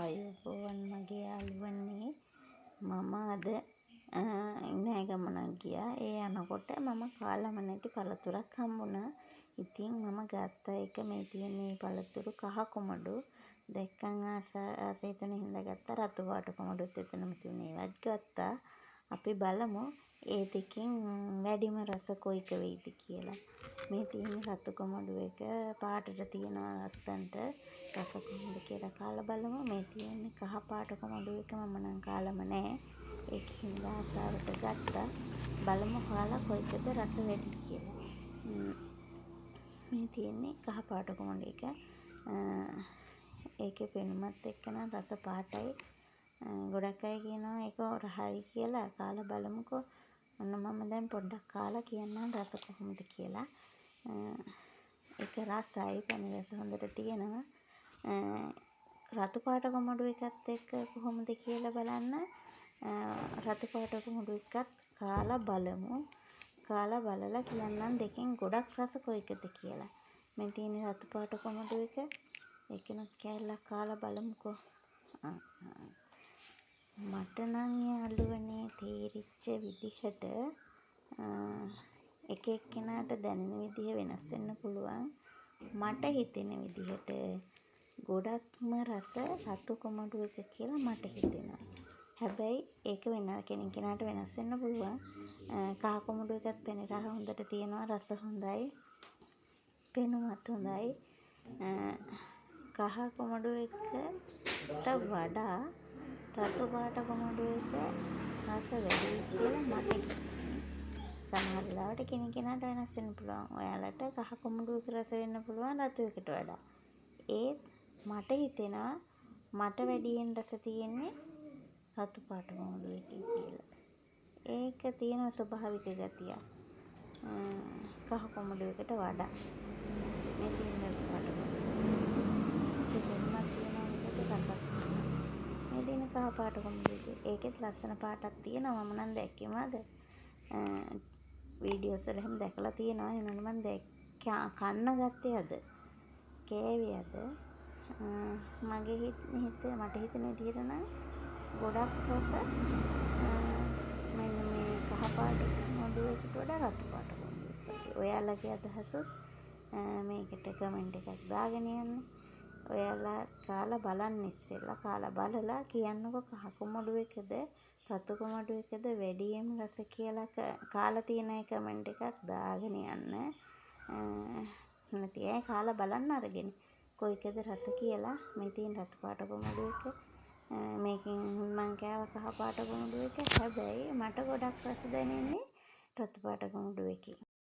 ආයුබෝවන් මගේ යාළුවනේ. මම අද නෑ ගමනක් ගියා. ඒ යනකොට මම කාලම නැති පළතුරක් හම්බුණා. ඉතින් මම ගත්තා එක. මේ තියෙන මේ පළතුරු කහ කොමඩු. දැක්කන් ආස හිතුනේ හින්දා ගත්තා. රතු පාට කොමඩුත් එතනම තිබුණේ. ඒවත් ගත්තා. අපි බලමු ඒ දෙකෙන් වැඩිම රස කොයික වෙයිද කියලා. මේ තියෙන රතු කොමඩු එක පාටට තියෙනවා ලස්සනට. රස කොහොමද කියලා කාලා බලමු. මේ තියෙන්නේ කහ පාට කොමඩු එක මම නම් කාලම නැහැ. ඒකින්ද ආසාවට ගත්තා. බලමු කාලා කොයිකද රස වැඩි කියලා. මේ තියෙන්නේ කහ පාට කොමඩු එක. ඒකේ පෙනුමත් එක්ක නම් රස පාටයි. ගොඩක් අය කියනවා ඒක හරි කියලා. කාලා බලමුකෝ. ඔන්න මම දැන් පොඩ්ඩක් කාලා කියන්නම් රස කොහොමද කියලා. ඒක රසයි, පැණි රස හොඳට තියෙනවා. රතු පාට කොමඩු එකත් එක්ක කොහොමද කියලා බලන්න. රතු පාට කොමඩු එකත් කාලා බලමු. කාලා බලලා කියන්නම් දෙකෙන් ගොඩක් රස කොයිකද කියලා. මේ තියෙන රතු පාට කොමඩු එක. ඒකෙනුත් කෑල්ලක් කාලා බලමුකෝ. මට නම් යාළුවනේ තේරිච්ච විදිහට එක එක්කෙනාට දැනෙන විදිහ වෙනස් වෙන්න පුළුවන්. මට හිතෙන විදිහට ගොඩක්ම රස රතු කොමඩු එක කියලා මට හිතෙනවා. හැබැයි ඒක වෙන කෙනෙකුට වෙනස් වෙන්න පුළුවන්. කහ කොමඩු එකත් පැණි රහ හොඳට තියෙනවා. රස හොඳයි. පෙනුමත් හොඳයි. කහ කොමඩු එකට වඩා රතු පාට කොමඩු එක රස වැඩි කියලා මට හිතෙනවා. සමහර වෙලාවට කෙනෙකුට වෙනස් වෙන්න පුළුවන්. ඔයාලට කහ කොමඩු එක රස වෙන්න පුළුවන් රතු එකට වඩා. ඒත් මට හිතෙනවා මට වැඩියෙන් රස තියෙන්නේ රතු පාට කොමඩු එකේ කියලා. ඒක තියෙන ස්වභාවික ගතිය. කහ කොමඩු එකට වඩා. මේ තියෙන රතු පාට කොමඩු එක. ඒක පෙනුමක් තියෙනවා විදිහට රසක් තියෙනවා. මේ තියෙන කහ පාට කොමඩු එක. ඒකෙත් ලස්සන පාටක් තියෙනවා. මම නම් දැක්කේම අද වීඩියෝස් වල එහෙම දැකලා තියෙනවා. ඒ වුණාට මම කන්න ගත්තේ අද. කෑවේ අද. මට හිතෙන විදිහට නම් ගොඩක් රස මෙන්න මේ කහ පාට කොමඩු එකට වඩා රතු පාට කොමඩු එකේ. ඔයාලගේ අදහසත් මේකට කමෙන්ට් එකක් දාගෙන යන්න. ඔයාලා කාලා බලන්න ඉස්සෙල්ලා. කාලා බලලා කියන්නකෝ කහ කොමඩු එකද රතු කොමඩු එකද වැඩියෙන් රස කියලා කාලා තියෙන කමෙන්ට් එකක් දාගෙන යන්න. නැති අය කාලා බලන්න අරගෙන කොයිකද රස කියලා. මේ තියෙන රතු පාට කොමඩු එක. මේකෙන් මං කෑව කහ පාට කොමඩු එක. හැබැයි මට ගොඩක් රස දැනෙන්නේ රතු පාට කොමඩු එකේ.